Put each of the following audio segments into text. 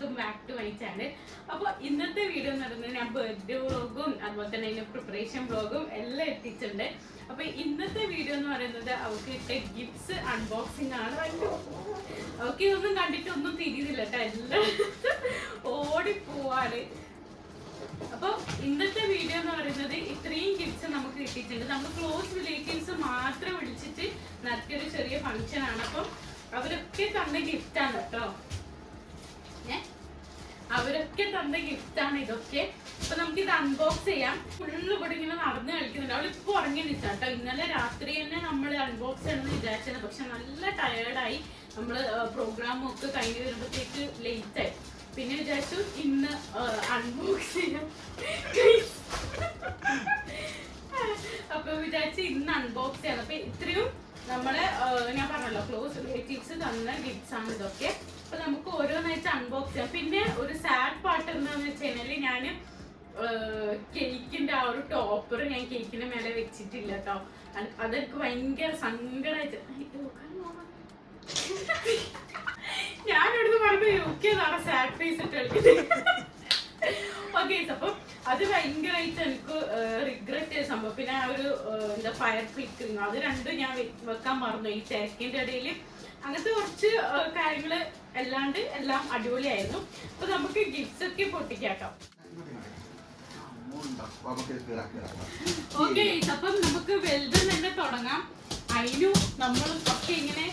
Welcome back to my channel. അപ്പോൾ ഇന്നത്തെ video എന്ന് പറയുന്നത് ഞാൻ ബർത്ത്ഡേ വ്ളോഗും അതുപോലെ തന്നെ അതിന്റെ പ്രിപ്പറേഷൻ വ്ളോഗും എല്ലാം എത്തിച്ചിട്ടുണ്ട്. അപ്പൊ ഇന്നത്തെ വീഡിയോ എന്ന് പറയുന്നത് അവർക്ക് ഇട്ട ഗിഫ്റ്റ്സ് അൺബോക്സിംഗ് ആണ്. അവർക്ക് ഇതൊന്നും കണ്ടിട്ടൊന്നും തിരിയുന്നില്ല കേട്ടോ, എല്ലാം ഓടിപ്പോവാണ്. അപ്പൊ ഇന്നത്തെ വീഡിയോ എന്ന് പറയുന്നത് ഇത്രയും ഗിഫ്റ്റ്സ് നമുക്ക് കിട്ടിയിട്ടുണ്ട്. നമ്മൾ ക്ലോസ് റിലേറ്റീവ്സ് മാത്രം വിളിച്ചിട്ട് നടത്തിയൊരു ചെറിയ ഫംഗ്ഷൻ ആണ്. അപ്പം അവരൊക്കെ തന്ന ഗിഫ്റ്റ് ആണ് കേട്ടോ, അവരൊക്കെ തന്ന ഗിഫ്റ്റ് ആണ് ഇതൊക്കെ. അപ്പൊ നമുക്ക് ഇത് അൺബോക്സ് ചെയ്യാം. ഫുള്ള് ഇവിടെ ഇങ്ങനെ നടന്ന് കളിക്കുന്നുണ്ട്. അവളിപ്പോ ഉറങ്ങിയിട്ടാ കേട്ടോ. ഇന്നലെ രാത്രി തന്നെ നമ്മൾ അൺബോക്സ് ചെയ്യണമെന്ന് വിചാരിച്ചത്, പക്ഷെ നല്ല ടയേർഡായി. നമ്മള് പ്രോഗ്രാമും ഒക്കെ കഴിഞ്ഞ് വരുമ്പോഴത്തേക്ക് ലേറ്റ് ആയി. പിന്നെ വിചാരിച്ചു ഇന്ന് അൺബോക്സ് ചെയ്യാം. അപ്പൊ വിചാരിച്ചു ഇന്ന് അൺബോക്സ് ചെയ്യാം. അപ്പൊ ഇത്രയും നമ്മള് ഞാൻ പറഞ്ഞല്ലോ ക്ലോസ് റിലേറ്റീവ്സ് തന്ന ഗിഫ്റ്റ്സ് ആണ് ഇതൊക്കെ. അപ്പൊ നമുക്ക് ഓരോന്നായിട്ട് അൺബോക്സ് ചെയ്യാം. പിന്നെ ഒരു സാഡ് പാർട്ട് എന്താന്ന് വെച്ച് കഴിഞ്ഞാല് ഞാന് കേക്കിന്റെ ആ ഒരു ടോപ്പർ ഞാൻ കേക്കിന്റെ മേലെ വെച്ചിട്ടില്ല കേട്ടോ. അതെനിക്ക് ഭയങ്കര സങ്കടമായിട്ട് ഞാനിവിടുന്ന് പറഞ്ഞു യുക്കെതാണ് സാഡ് ഫേസ് ഇട്ട് കളിക്കുന്നത്. ഓക്കെ, അപ്പൊ അത് ഭയങ്കരമായിട്ട് എനിക്ക് റിഗ്രറ്റ് ചെയ്ത സംഭവം. പിന്നെ ആ ഒരു എന്താ ഫയർ ഫ്ലിക്കറിങ്, അത് രണ്ടും ഞാൻ വെക്കാൻ മറന്നു ഈ തിരക്കിന്റെ ഇടയിൽ. അങ്ങനത്തെ കുറച്ച് കാര്യങ്ങള് അല്ലാണ്ട് എല്ലാം അടിപൊളിയായിരുന്നു. അപ്പൊ നമുക്ക് ഗിഫ്റ്റ്സ് ഒക്കെ പൊട്ടിക്കാട്ടോ. ഓക്കെ, അപ്പം നമുക്ക് വെൽഡൻ തന്നെ തുടങ്ങാം. അതിനും നമ്മളും ഒക്കെ ഇങ്ങനെ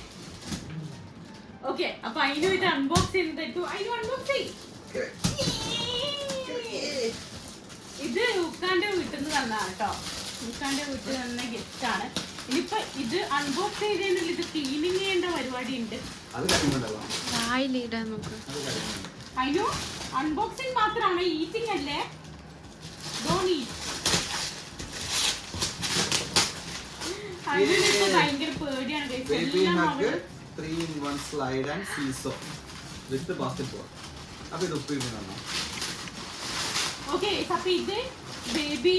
ഓക്കെ. അപ്പൊ അതിനും ഇത് അൺബോക്സ് ചെയ്തിട്ടു. അതിനും അൺബോക്സ് ചെയ്യും. ഇത് ഉക്കാന്റെ വീട്ടിൽ നിന്ന് തന്നതാണ് കേട്ടോ. ഉക്കാന്റെ വീട്ടിൽ തന്ന ഗിഫ്റ്റ് ആണ്. ഇനിയിപ്പൊ ഇത് അൺബോക്സ് ചെയ്തതിനുള്ള ഇത് ക്ലീനിങ് ചെയ്യേണ്ട പരിപാടി ഉണ്ട്. അതിനു അൺബോക്സിങ് മാത്രമാണ്, ഈറ്റിംഗ് അല്ലേ. അതിനിപ്പോ ഭയങ്കര പേടിയാണ്. 3-in-1 slide and seesaw with the basketball. അപ്പൊ ഇത് ഉപ്പിടുന്നതാണ്. ഓക്കെ, അപ്പൊ ഇത് ബേബി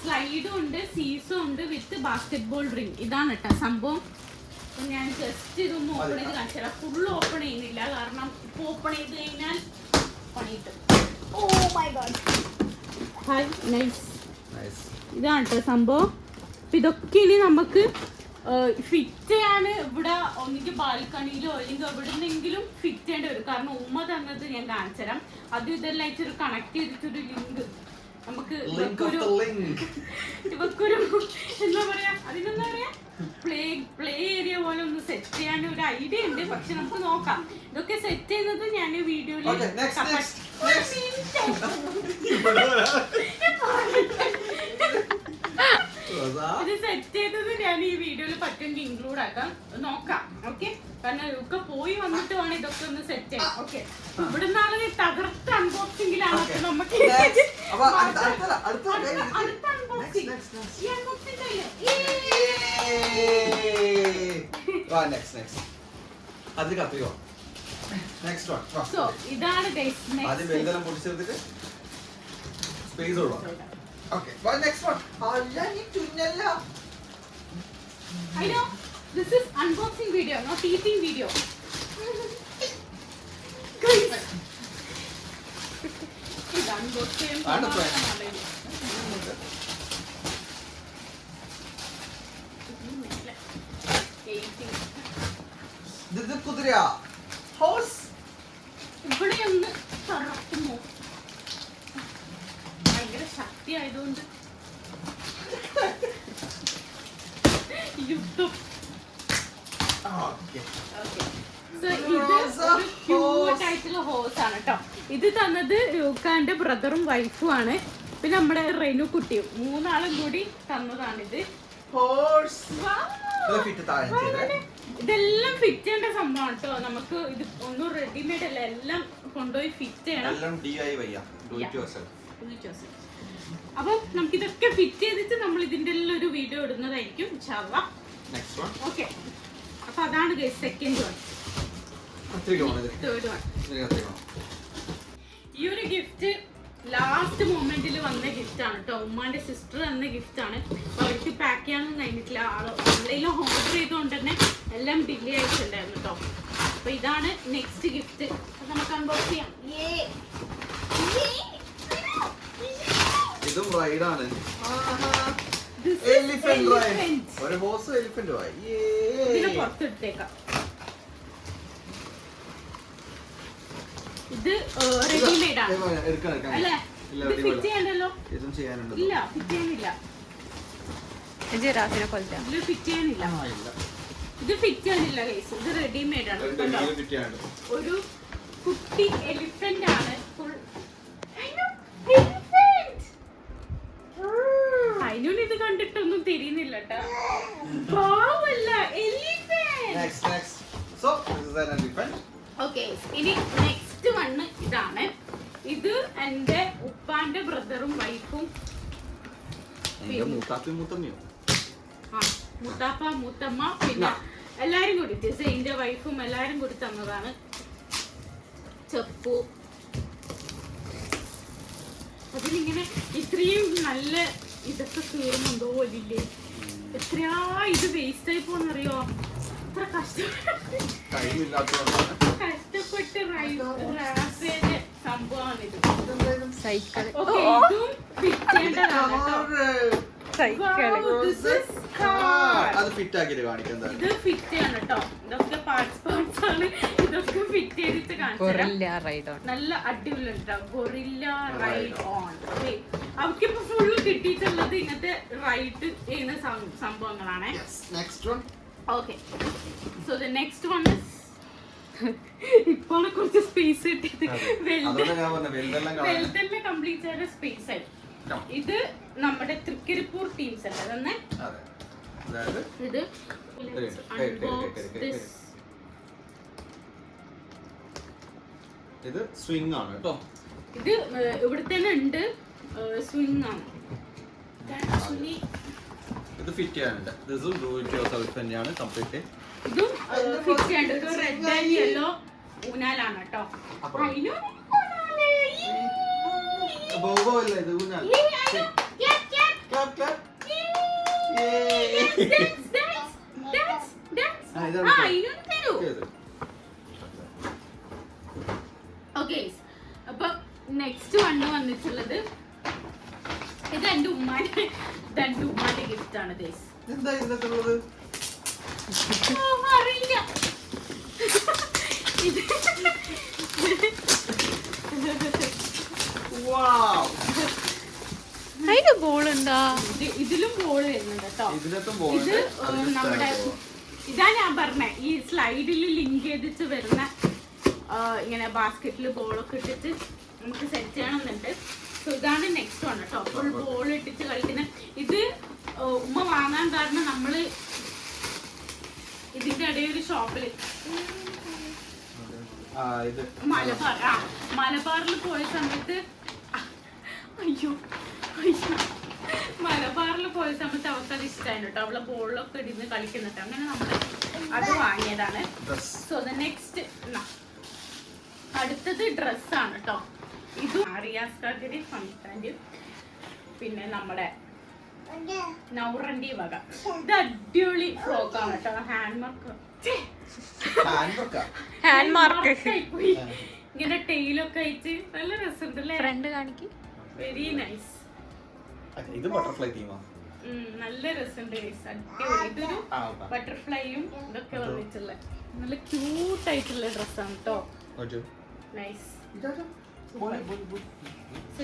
സ്ലൈഡും ഉണ്ട്, സീസോ ഉണ്ട് വിത്ത് ബാസ്കറ്റ്ബോൾ റിംഗ്. ഇതാണ് കേട്ടോ സംഭവം. ഞാൻ ജസ്റ്റ് ഇതൊന്ന് ഓപ്പൺ ചെയ്ത് കാണിച്ചു തരാം. ഫുൾ ഓപ്പൺ ചെയ്യുന്നില്ല, കാരണം ഇപ്പൊ ഓപ്പൺ ചെയ്ത് കഴിഞ്ഞാൽ പണിയിട്ട്. Oh my God, hi, nice. ഇതാണ് കേട്ടോ സംഭവം. അപ്പൊ ഇതൊക്കെ ഇനി നമുക്ക് ഫിറ്റ് ചെയ്യാൻ ഇവിടെ ഒന്നിക്ക് ബാൽക്കണിയിലോ അല്ലെങ്കിൽ എവിടെന്നെങ്കിലും ഫിറ്റ് ചെയ്യേണ്ടി വരും. കാരണം ഉമ്മ തന്നത് ഞാൻ കാണിച്ചു തരാം. അത് ഇതെല്ലാം അയച്ചൊരു കണക്ട് ചെയ്തിട്ടൊരു ലിങ്ക് നമുക്ക് ഇവക്കൊരു എന്താ പറയാ, അതിനെന്താ പറയാ, പ്ലേ ഏരിയ പോലെ ഒന്ന് സെറ്റ് ചെയ്യാൻ ഒരു ഐഡിയ ഉണ്ട്. പക്ഷെ നമുക്ക് നോക്കാം. ഇതൊക്കെ സെറ്റ് ചെയ്യുന്നത് ഞാൻ വീഡിയോയില് ഇത് സെറ്റ് ചെയ്തത് ഞാൻ ഈ വീഡിയോയിൽ പറ്റുമെങ്കിൽ ഇൻക്ലൂഡ് ആക്കാം, നോക്കാം. ഓക്കെ, കാരണം ഒക്കെ പോയി വന്നിട്ട് വേണം ഇതൊക്കെ ഒന്ന് സെറ്റ് ചെയ്യാം. ഓക്കെ, ഇവിടെ നിന്നാണ് തകർത്ത അൺബോക്സിംഗിലാണ് നമുക്ക്. അടുത്ത അൺബോക്സിംഗ് ഇതാണ് Okay, well, next one. I know this is unboxing video, not eating video. Guys, this unboxing. This is Kudriya horse. ഇവിടെ ഒന്ന് തറക്കുമോ? ഭയങ്കര ശക്തി ആയതുകൊണ്ട് യുദ്ധം. ക്യൂട്ട് ആയിട്ടുള്ള ഹോസ് ആണ് കേട്ടോ. ഇത് തന്നത് യുക്കാന്റെ ബ്രദറും വൈഫും ആണ്. പിന്നെ നമ്മുടെ റെനു കുട്ടിയും, മൂന്നാളും കൂടി തന്നതാണിത്. ഇതെല്ലാം ഫിറ്റ് ചെയ്യേണ്ട സംഭവമാണ് കേട്ടോ. നമുക്ക് ഇത് ഒന്നും റെഡിമെയ്ഡ് അല്ല, എല്ലാം കൊണ്ടുപോയി ഫിറ്റ് ചെയ്യണം. അപ്പൊ നമുക്ക് ഇതൊക്കെ ഫിറ്റ് ചെയ്തിട്ട് നമ്മൾ ഇതിന്റെ ഒരു വീഡിയോ ഇടുന്നതായിരിക്കും ഇൻഷാല്ലാ. ഓക്കെ, അപ്പൊ അതാണ് സെക്കൻഡ് വൺ. തേർഡ് വൺ, ഈ ഒരു ഗിഫ്റ്റ് ലാസ്റ്റ് മൊമെന്റിൽ വന്ന ഗിഫ്റ്റ് ആണ് കേട്ടോ. ഉമ്മാന്റെ സിസ്റ്റർ തന്ന ഗിഫ്റ്റ് ആണ്. അവർക്ക് പാക്ക് ചെയ്യാനൊന്നും കഴിഞ്ഞിട്ടില്ല. ഓൺലൈനിൽ ഓർഡർ ചെയ്തുകൊണ്ട് തന്നെ എല്ലാം ഡിലേ ആയിട്ടുണ്ടായിരുന്നു കേട്ടോ. അപ്പൊ ഇതാണ് നെക്സ്റ്റ് ഗിഫ്റ്റ്. നമുക്ക് അൺബോക്സ് ചെയ്യാം. റൈഡ് ആണ്. This is Elephant ride. elephant. ഒരു ഹോഴ്സും എലിഫന്റും ആയി. ഇതിനെ പുറത്തിട്ടേക്കാം. ഇത് റെഡിമെയ്ഡ് ആണ് എടുക്കാം. അല്ലേ? ഇല്ല, ഇത് ഫിറ്റ് ചെയ്യാനല്ലോ. ഇതും ചെയ്യാനുണ്ട്. ഇല്ല, ഫിറ്റ് ചെയ്യാനില്ല. ജിറാഫിനെ പോലത്തെ ഇതിൽ ഫിറ്റ് ചെയ്യാനില്ല. ഇല്ല. ഇത് ഫിറ്റ് ചെയ്യാനില്ല ഗൈസ്. ഇത് റെഡിമെയ്ഡ് ആണ്. കണ്ടോ? ഫിറ്റ് ചെയ്യാനുണ്ട്. ഒരു കുട്ടി എലിഫന്റ് ആണ്. ഫുൾ അതിനോട് ഇത് കണ്ടിട്ടൊന്നും തിരിയുന്നില്ല കേട്ടാ. പാവല്ല elephant. Next. So, this is an elephant. Okay, ഇനി നെക്സ്റ്റ് വണ്ണ് ഇതാണ്. ഇത് എന്റെ ഉപ്പാന്റെ ബ്രദറും വൈഫും മൂത്തമ്മയോ? മുത്താപ്പ മുത്തമ്മ പിന്നെ എല്ലാരും കൂടി സെയിന്റെ വൈഫും എല്ലാരും കൂടി തന്നതാണ്. ചെപ്പു അതിലിങ്ങനെ ഇത്രയും നല്ല ഇതൊക്കെ കീറുന്നുണ്ടോ ഇല്ലേ? എത്രയാ ഇത് വേസ്റ്റ് ആയി പോന്നറിയോ? എത്ര കഷ്ടപ്പെട്ട് സംഭവമാണിത്. സൈക്കിൾ ഓക്കെ, ഇതും ഫിറ്റ് ചെയ്യേണ്ടതാണ് കേട്ടോ. അത് ഫിറ്റ് ആക്കിട്ട് കാണിക്കാം. ഇത് ഫിറ്റ് ചെയ്യണം കേട്ടോ. ഇതൊക്കെ പാർട്സ് ആണ്. ഇതൊക്കെ ഫിറ്റ് ചെയ്തിട്ട് കാണിച്ചു ഗൊറില്ല റൈഡ് ഓൺ. നല്ല അടിപൊളി കേട്ടോ. Gorilla ride on. അവർക്കിപ്പോ ഫുള്ള് കിട്ടിയിട്ടുള്ളത് ഇങ്ങനത്തെ റൈഡ് ചെയ്യുന്ന സംഭവങ്ങളാണ്. Okay, so the next one ഇപ്പോൾ കുറച്ച് സ്പേസ് കിട്ടിയത് വെൽതെല്ലാം കംപ്ലീറ്റ് ചെയ്ത സ്പേസ് ആയി. ഇത് നമ്മുടെ തൃക്കരിപ്പൂർ ടീംസ് അല്ലേ തന്നെ. ഇത് ഇത് സ്വിംഗ് ആണ് കേട്ടോ. ഇത് ഇവിടെ തന്നെ ഉണ്ട്. സ്വിംഗ് ആണ്. ഇത് ഫിറ്റ് ചെയ്യാനുണ്ട്. ഇതും ഡു ഇറ്റ് യുവർസെൽഫ് തന്നെയാണ് കംപ്ലീറ്റ്. ഇതും ഫിറ്റ് ചെയ്യേണ്ട ഒരു റെഡ് ആൻഡ് യെല്ലോ ഊനാലാണ് കേട്ടോ. ഓക്കെ, അപ്പൊ നെക്സ്റ്റ് വണ്ണ് വന്നിട്ടുള്ളത് ഇത് എന്റെ ഉമ്മാന്റെ ഗിഫ്റ്റ് ആണ്. എന്താ ഇതിനകത്തുള്ളത്? അറിയില്ല. അതിന് ബോൾ എന്താ? ഇതിലും ബോൾ വരുന്നുണ്ട് കേട്ടോ. ഇത് നമ്മുടെ ഇതാ ഞാൻ പറഞ്ഞ ഈ സ്ലൈഡിൽ ലിങ്ക് ചെയ്തിട്ട് വരുന്ന ഇങ്ങനെ ബാസ്കറ്റിൽ ബോളൊക്കെ ഇട്ടിട്ട് നമുക്ക് സെറ്റ് ചെയ്യണമെന്നുണ്ട്. സോ ഇതാണ് നെക്സ്റ്റ് വൺ കേട്ടോ. ഫുൾ ബോൾ ഇട്ടിട്ട് കളിക്കുന്ന ഇത് ഉമ്മ വാങ്ങാൻ കാരണം നമ്മള് ഇതിന്റെ ഇടയിൽ ഒരു ഷോപ്പില് മലബാറിൽ പോയ സമയത്ത് മലബാറിൽ പോയ സമയത്ത് അവർക്ക് അത് ഇഷ്ടമായിരുന്നു കേട്ടോ. അവളെ ബോളിലൊക്കെ ഇടിന്ന് കളിക്കുന്നുണ്ട്. അങ്ങനെ നമ്മള് അത് വാങ്ങിയതാണ്. സോ ദ നെക്സ്റ്റ് അടുത്തത് ഡ്രസ്സാണ് കേട്ടോ. ഇതും റിയാസ്കാർഗിരി ഫംഗ്ഷൻ്റെ പിന്നെ നമ്മുടെ നൗറന്റെ വക. ഇത് അടിപൊളി ഫ്രോക്കാണ് കേട്ടോ. ഹാൻഡ് മാർക്ക് ഇങ്ങനെ ടെയിലൊക്കെ ആയിട്ട് നല്ല രസമുണ്ടല്ലേ? ഫ്രണ്ട് കാണിക്ക്. Very nice. ഇത് ബട്ടർഫ്ലൈ തീമാ. നല്ല രസമുണ്ട്. അടിപൊളി. ഇതൊരു ബട്ടർഫ്ലൈയും ഇതൊക്കെ വന്നിട്ടുള്ള നല്ല ക്യൂട്ട് ആയിട്ടുള്ള ഡ്രസ്സാണ് കേട്ടോ. നൈസ്.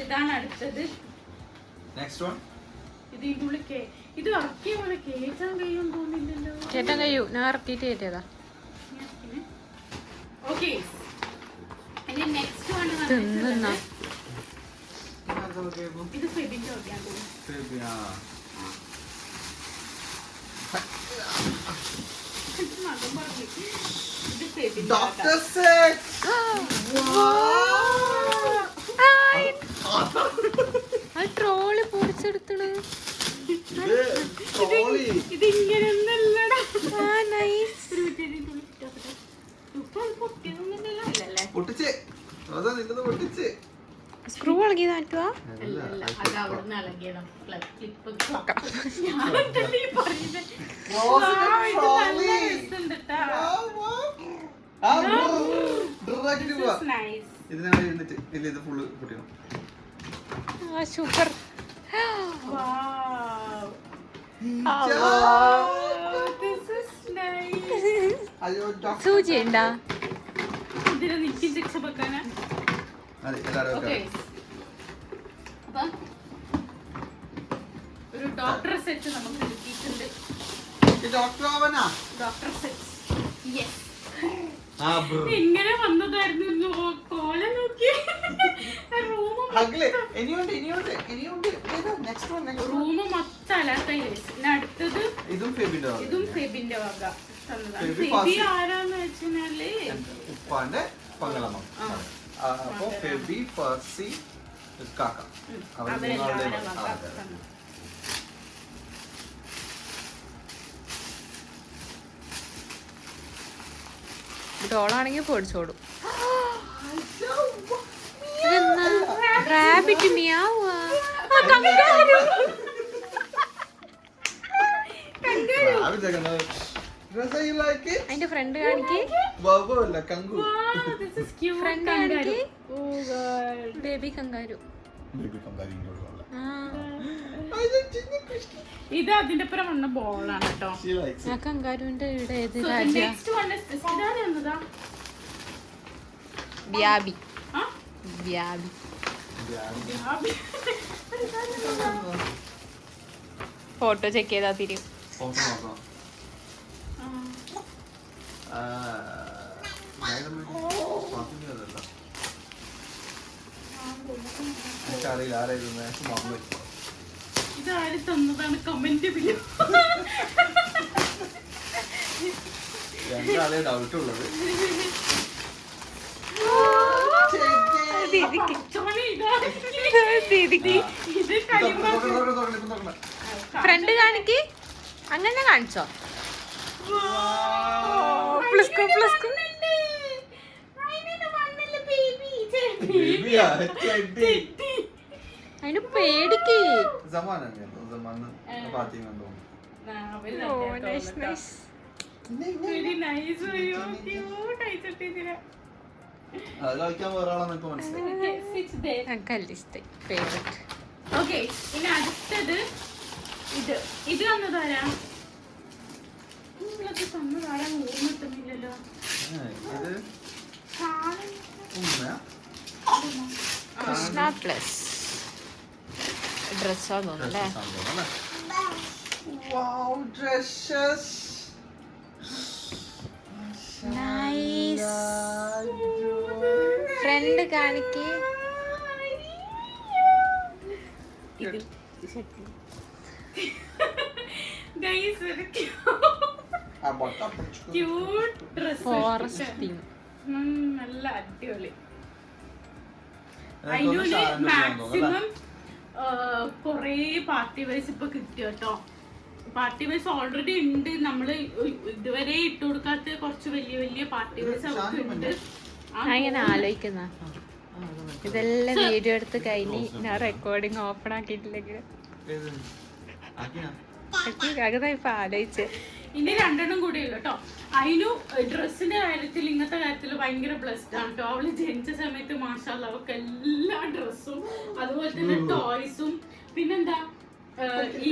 ഇതാണ് അടുത്തത്. ഇതിന്റെ ഉള്ളിൽ ഇത് ഇറക്കിയ പോലെ കേറ്റാൻ കഴിയും തോന്നില്ലല്ലോ. കേട്ടാൻ കഴിയൂ. ഞാൻ ഇറക്കിയിട്ട് കയറ്റിയതാ. ഓക്കെ, ഇനി നെക്സ്റ്റ് വൺ തിന്നുന്ന ഇത് ഫെബിന്റെ ഒക്കെയാണ് തോന്നുന്നു. മകൻ പറഞ്ഞു ഇത് ഫെബിന്റെ. ട്രോള് പൊടിച്ചെടുത്തണ്. ഇതിങ്ങനെയൊന്നല്ലടാ. സ്ക്രൂ ഇളകിയത് മാറ്റുവാ. അത് അവിടുന്ന് ഇളകിയതാ. Clip super. Wow. This is nice. അയ്യോ doctor. സൂചി ഉണ്ടാ? ഇതിന് നിക്ക് ഇഞ്ചക്ഷൻ വെക്കാനാ? അതെ, എല്ലാവരും Okay. വെക്കാം. അപ്പം ഒരു ഡോക്ടർ സെറ്റ് നമുക്ക് കിട്ടിയിട്ടുണ്ട്. ഈ ഡോക്ടർ ആവനാ? Doctor set. Yes. ആ ബ്രോ. ഇങ്ങനെ വന്നതായിരുന്നു. കോല നോക്കി. അഗ്ലേ ഇനിയുണ്ട്. ഏതാ നെക്സ്റ്റ് വൺ റൂം മൊത്തം അലാത്തായി. പിന്നെ അടുത്തത് ഇതും ഫെബിന്റെ വക. ഇതും ഫെബിന്റെ വക തന്നതാണ്. ഫെബി ഫെബി ഫാസി. ആരാന്ന് വെച്ചാല് ഉപ്പാന്റെ പങ്ങളമ്മ. ആ. അപ്പൊ ഫെബി ഫർസി കാക്ക അവർ മൂന്നാളുടെ അവരെല്ലാവരും വക. വക അതെ. തന്നു. ഡോളാണെങ്കിൽ പേടിച്ചോടും. റാബിറ്റ് മിയാവാ. അതിന്റെ ഫ്രണ്ട് കാണിക്ക്. Wow, this is cute. Friend Kangaroo. ആണെങ്കിൽ Oh God. Baby kangaroo. ഇത് അതിന്റെ പുറം വന്ന ബോളാണ് കേട്ടോ. ആ കങ്കാരുവിന്റെ ഇവിടെ ഏത് So the രാജ്യ? next one is this. ഇതാണ് എന്നതാ? വ്യാബി. ആ? വ്യാബി. ബ്യാബി. ഫോട്ടോ ചെക്ക് ചെയ്താ തിരിയും. ആ. എനിക്കറിയില്ല ആരായിരുന്നു മറന്നു. ഇതാര് തന്നതാണ് കമന്റ് രണ്ടാളെ ഡൗട്ട് ഉള്ളത്. ദീദിക്ക്. ഇത് കളിമണ്ണ്. ഫ്രണ്ട് കാണിക്ക്. അങ്ങനെ കാണിച്ചോ? പ്ലസ്കോ പ്ലസ്കോ. അതിന് പേടിക്ക്. അത് കളിക്കാൻ വേറെ ആളെന്നൊക്കെ മനസ്സിലായി. ഫേവറേറ്റ്. ഓക്കെ, ഇനി അടുത്തത് ഇത്. ഇത് തന്നതാരാ? നിങ്ങൾക്ക് തന്നതാരാ ഓർമ്മ കിട്ടുന്നില്ലല്ലോ. ഇത് കാണുന്നില്ല. ഉമ്മയാ? കൃഷ്ണ പ്ലസ് ഡ്രസ്സാ തോന്നുന്നല്ലേ? Wow, dresses. നൈസ്. ഫ്രണ്ട് കാണിക്ക്. ഇത് ഗൈസ് ഒരു ക്യൂട്ട് ഡ്രസ്. Forest theme. നല്ല അടിപൊളി. അതിന് മാക്സിമം കൊറേ പാർട്ടി വൈസ് ഇപ്പൊ കിട്ടി കേട്ടോ. പാർട്ടി വൈസ് ഓൾറെഡി ഉണ്ട്. നമ്മള് ഇതുവരെ ഇട്ട് കൊടുക്കാത്ത കുറച്ച് വലിയ വലിയ പാർട്ടി വൈസ് അവർക്ക് ഉണ്ട്. അങ്ങനെ ആലോചിക്കുന്ന ഇതെല്ലാം വീഡിയോ എടുത്ത് കഴിഞ്ഞ് ഞാൻ റെക്കോർഡിങ് ഓപ്പൺ ആക്കിയിട്ടില്ലെങ്കിൽ അതാ ഇപ്പൊ ആലോചിച്ച്. ഇനി രണ്ടെണ്ണം കൂടി ഉള്ളു കേട്ടോ. അതിനു ഡ്രസ്സിന്റെ കാര്യത്തിൽ ഇങ്ങനത്തെ കാര്യത്തിൽ ഭയങ്കര ബ്ലെസ്ഡ് ആണ് കേട്ടോ. അവള് ജനിച്ച സമയത്ത് മാഷാഅല്ലാഹ് അവൾക്ക് എല്ലാ ഡ്രസ്സും അതുപോലെ തന്നെ ടോയ്സും പിന്നെന്താ ഈ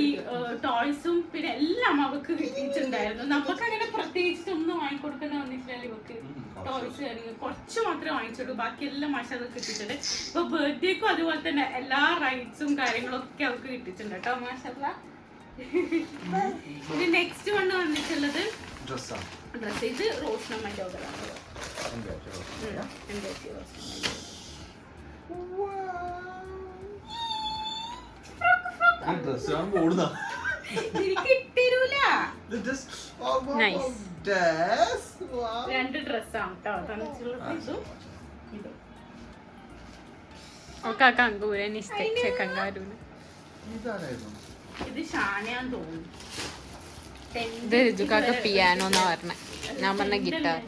ടോയ്സും പിന്നെ എല്ലാം അവൾക്ക് കിട്ടിയിട്ടുണ്ടായിരുന്നു. നമുക്ക് അങ്ങനെ പ്രത്യേകിച്ചൊന്നും വാങ്ങിക്കൊടുക്കേണ്ട വന്നിട്ടില്ല. ഇവക്ക് ടോയ്സ് കാര്യങ്ങൾ കുറച്ച് മാത്രമേ വാങ്ങിച്ചുള്ളൂ. ബാക്കി എല്ലാം മാഷാഅല്ലാഹ് കിട്ടിയിട്ടുണ്ട്. ഇപ്പൊ ബർത്ത്ഡേക്കും അതുപോലെ തന്നെ എല്ലാ റൈറ്റ്സും കാര്യങ്ങളും ഒക്കെ അവൾക്ക് കിട്ടിയിട്ടുണ്ട് കേട്ടോ മാഷാഅല്ലാഹ്. ഇനി നെക്സ്റ്റ് വണ് വന്നിട്ടുള്ളത് ഡ്രസ്. ഇത് റോഷനമ്മന്റെ ഓർഡറാണ്. രണ്ട് ഡ്രസ്സാണ് കേട്ടോ തന്നിട്ടുള്ളത്. ഇതും ഇതും ഒക്കെ കങ്കൂരൻ ഇഷ്ട കങ്കാരൂന്. ഇത് ഷാനയാന്ന് തോന്നുന്നു. ഇത് രുചുക്കാക്ക് പിയാനോ എന്നാ പറഞ്ഞേ. ഞാൻ പറഞ്ഞ guitar.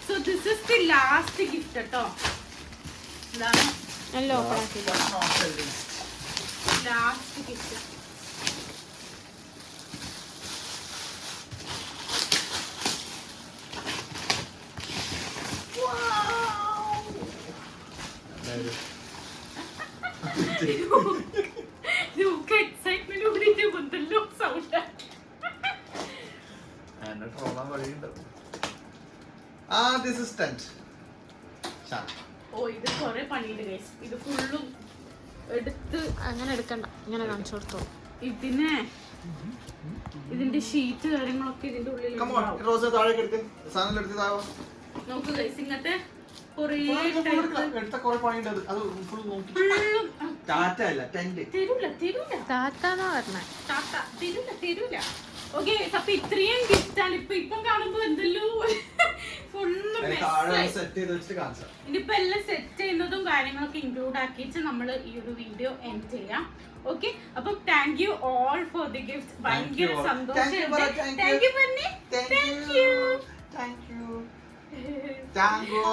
So this is the last gift കേട്ടോ. ഇതാണ് നല്ല ഓപ്പൺ ആക്കി. Last gift. Wow. എക്സൈറ്റ്മെന്റ് കൂടിയിട്ട് മുന്തല്ലോ സൗണ്ട്. എന്നെ ട്രോളാൻ വഴിയുണ്ട്. This is tent. ഓ ഇത് കൊറേ പണിയുണ്ട് guys. ഇത് ഫുള്ളും എടുത്ത് അങ്ങനെ എടുക്കണ്ട, ഇങ്ങനെ കാണിച്ചു കൊടുത്തോ. ഇതിന്റെ ഷീറ്റ് കാര്യങ്ങളൊക്കെ ഇതിന്റെ ഉള്ളിൽ Come on, റോസ താഴേക്ക് എടുത്ത് സാധനം എടുത്ത് താഴെ നോക്ക് guys. ഇങ്ങനത്തെ കൊറേ എടുത്ത കുറെ പണിയുണ്ട്. അത് ഫുൾ നോക്കി. ടാറ്റ അല്ല ടെന്റ്. തരൂല താത്താന്നാ പറഞ്ഞേ. തരൂല. ഓക്കെ അപ്പൊ ഇത്രയും ഗിഫ്റ്റ് ആണ് ഇപ്പം കാണുമ്പോ എന്തല്ലോ ഫുള്ള് സെറ്റ് ചെയ്ത് വെച്ചിട്ട് കാണിച്ചു. ഇനിയിപ്പോ എല്ലാം സെറ്റ് ചെയ്യുന്നതും കാര്യങ്ങളൊക്കെ ഇൻക്ലൂഡ് ആക്കിയിട്ട് നമ്മൾ ഈ ഒരു വീഡിയോ എൻഡ് ചെയ്യാം. ഓക്കെ അപ്പൊ thank you all for the gift. ഭയങ്കര സന്തോഷം.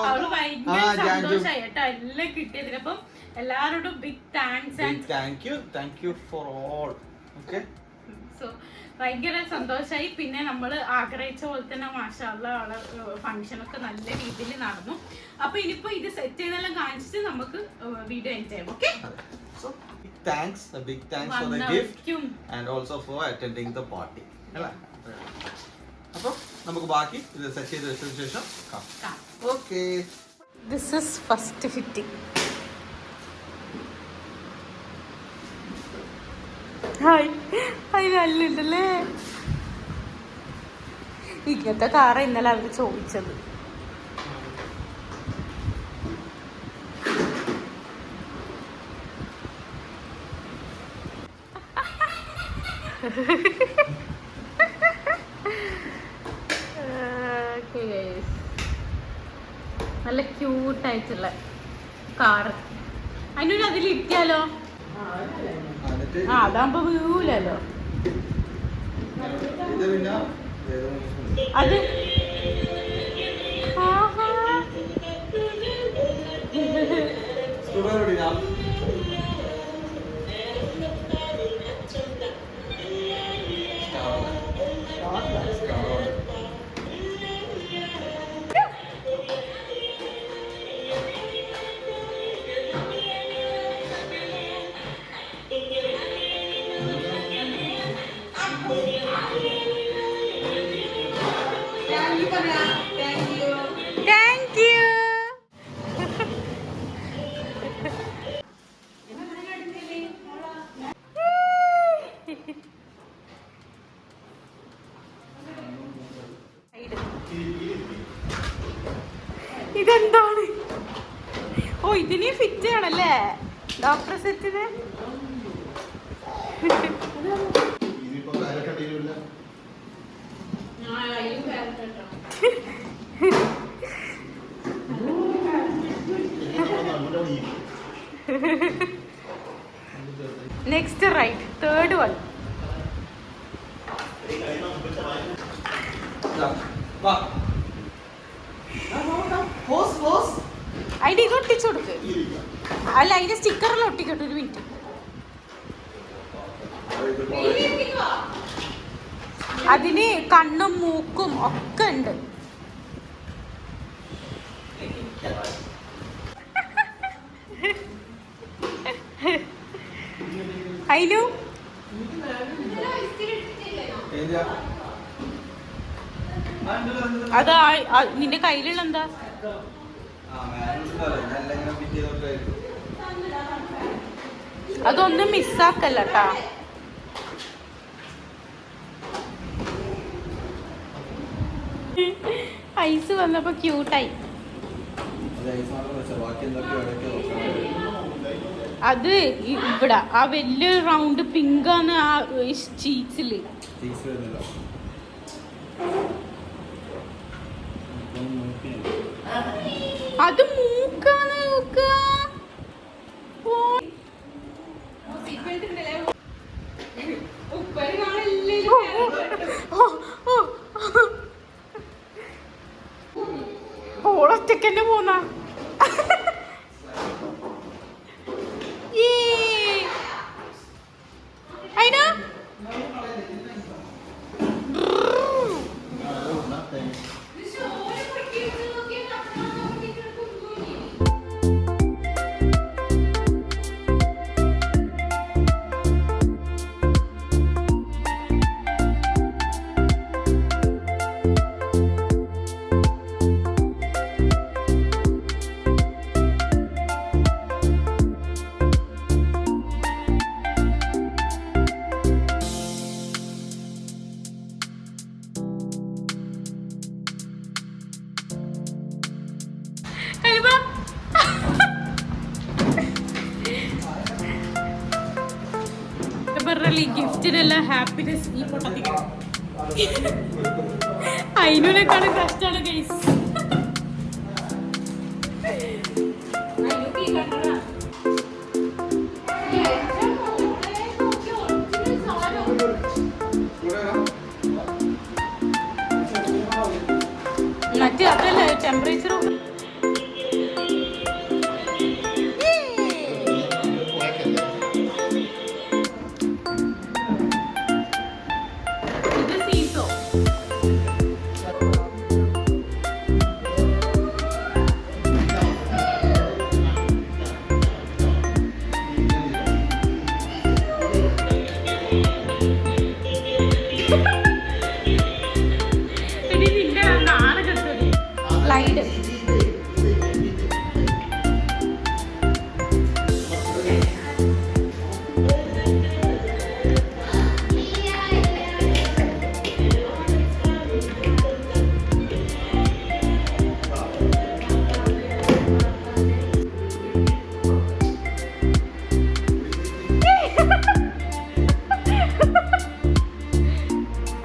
അവള് ഭയങ്കര സന്തോഷായി കേട്ടോ എല്ലാം കിട്ടിയതിന്. അപ്പം എല്ലാവരോടും big thanks and thank you for all. Okay so ഭയങ്കര സന്തോഷായി. പിന്നെ നമ്മൾ ആഗ്രഹിച്ച പോലെ തന്നെ മാഷാഅല്ലാ അവളെ ഫംഗ്ഷൻ ഒക്കെ നല്ല രീതിയിൽ നടന്നു. അപ്പൊ ഇനിയിപ്പോ ഇത് സെറ്റ് ചെയ്തെല്ലാം കാണിച്ചിട്ട് നമുക്ക് വീഡിയോ എൻഡ് ചെയ്യാം. Okay so big thanks for the gift and also for attending the party. അല്ലേ? അപ്പോൾ നമുക്ക് ബാക്കി ഇത് സെറ്റ് ചെയ്ത് വെച്ചതിന് ശേഷം കാണാം. Okay this is first fitting. നല്ലുണ്ടല്ലേ. ഇങ്ങനത്തെ കാറ ഇന്നലെ അവർ ചോദിച്ചത്. നല്ല ക്യൂട്ടായിട്ടുള്ള കാറ്. അതിനൊരു അതിലിരിക്കാലോ. അതാകുമ്പോ വീഴൂലല്ലോ. അത് ഇതെന്താണ്? ഓ ഇതിന് ഫിറ്റ് ചെയ്യണല്ലേ ഡോക്ടർ സെറ്റിന്. Next right third one. അതിന്റെ ഇത് ഒട്ടിച്ചു കൊടുക്ക്. അല്ല അതിന്റെ സ്റ്റിക്കറെല്ലാം ഒട്ടിക്കട്ടെ. ഒരു മിനിറ്റ്. അതിന് കണ്ണും മൂക്കും ഒക്കെ ഉണ്ട്. അതിനു അത് നിന്റെ കയ്യിലുള്ള എന്താ? അതൊന്നും മിസ്സാക്കല്ല ട്ടാ. ഐസ് വന്നപ്പോ ക്യൂട്ടായി. അത് ഇവിടെ ആ വലിയൊരു റൗണ്ട് പിങ്കാണ് ആ ചീക്സില്. അത് മൂക്കാണ്. ഓളൊറ്റക്കന്നെ പോന്ന അതിനാ വാ പറഞ്ഞാൽ ഈ ഗിഫ്റ്റിനെല്ലാം ഹാപ്പിനെസ് ഈ പൊട്ടത്തിക്ക് അതിനേക്കാളും കഷ്ടമാണ് ഗൈസ്. മറ്റേ അതല്ല ടെമ്പറേച്ചർ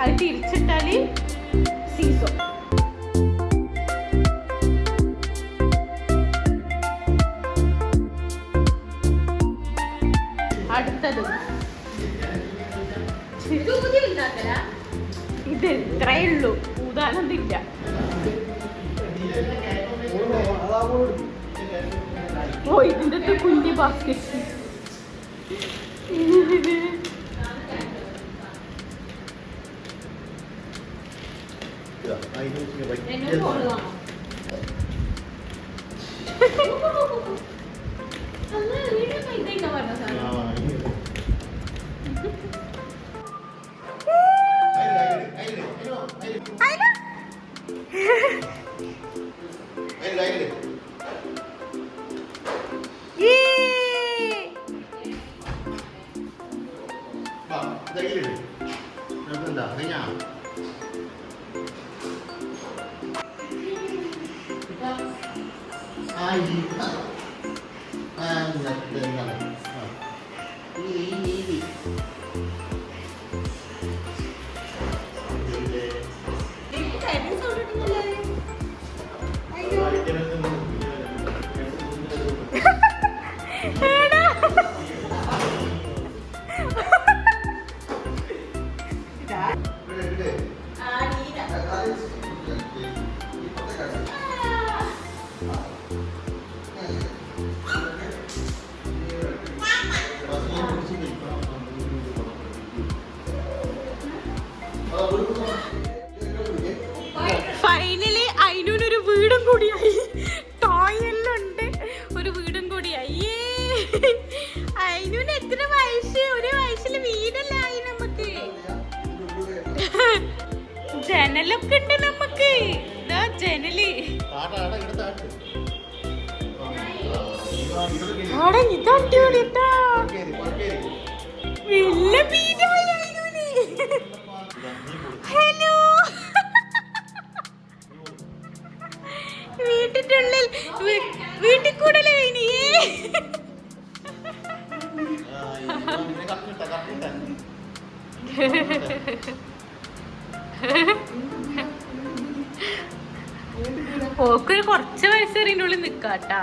അത് തിരിച്ചിട്ടാല് സീസോ. അടുത്തത് ഇത് ഇത്രേ ഉള്ളൂ, ഊതാനൊന്നില്ല. ഓ ഇതിൻ്റെ കുഞ്ഞി ബാസ്കറ്റ്. ഫൈനലി അതിനൊരു വീടും കൂടിയായി. ടോയെല്ലാം ഉണ്ട്, ഒരു വീടും കൂടിയായി. അതിനു എത്ര വയസ്സ്? ഒരു വയസ്സിൽ വീടല്ലായി നമുക്ക്. ജനലൊക്കെ ഉണ്ട് നമുക്ക്. ഇതാ ജനല്. അവിടെ ഇത് അടിപൊളിട്ടാ. വലിയ വീടായി അതിനൂന്. ഹലോ, വീട്ടിനുള്ളിൽ വീട്ടിൽ കൂടലേ ഇനിയേ. ഓക്കൊരു കുറച്ച് വയസ്സ് ഇതിൻ്റെ ഉള്ളിൽ നിക്കാട്ടാ.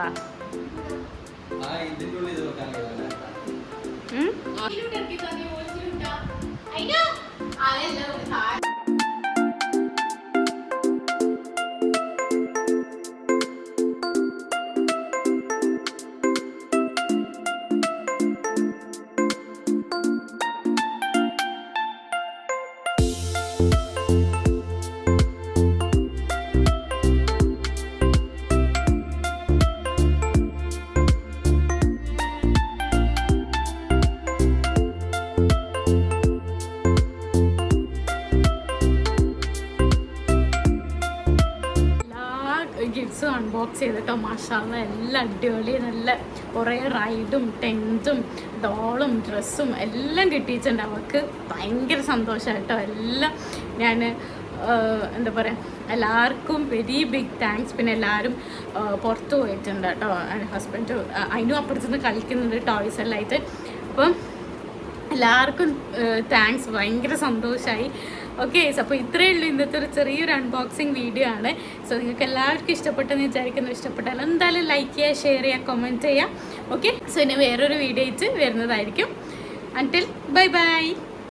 ഗിഫ്റ്റ്സ് അൺബോക്സ് ചെയ്തിട്ടോ. മാഷാള്ള എല്ലാം അടിപൊളി. നല്ല കുറേ റൈഡും ടെൻറ്റും ഡോളും ഡ്രസ്സും എല്ലാം കിട്ടിയിട്ടുണ്ട്. അവൾക്ക് ഭയങ്കര സന്തോഷമായിട്ടോ. എല്ലാം ഞാൻ എന്താ പറയുക, എല്ലാവർക്കും വെരി ബിഗ് താങ്ക്സ്. പിന്നെ എല്ലാവരും പുറത്ത് പോയിട്ടുണ്ട് കേട്ടോ. ഹസ്ബൻഡ് അതിനും അപ്പുറത്തുനിന്ന് കളിക്കുന്നുണ്ട് ടോയ്സ് എല്ലാം ആയിട്ട്. അപ്പം എല്ലാവർക്കും താങ്ക്സ്, ഭയങ്കര സന്തോഷമായി. ഓക്കെ, അപ്പോൾ ഇത്രയേ ഉള്ളൂ ഇന്നത്തെ ഒരു ചെറിയൊരു അൺബോക്സിങ് വീഡിയോ ആണ്. സോ നിങ്ങൾക്ക് എല്ലാവർക്കും ഇഷ്ടപ്പെട്ടെന്ന് വിചാരിക്കുന്നു. ഇഷ്ടപ്പെട്ടാൽ എന്തായാലും ലൈക്ക് ചെയ്യുക, ഷെയർ ചെയ്യുക, കമൻറ്റ് ചെയ്യുക. ഓക്കെ, സോ ഇനി വേറൊരു വീഡിയോ ആയിട്ട് വരുന്നതായിരിക്കും. അൻടിൽ ബൈ ബൈ.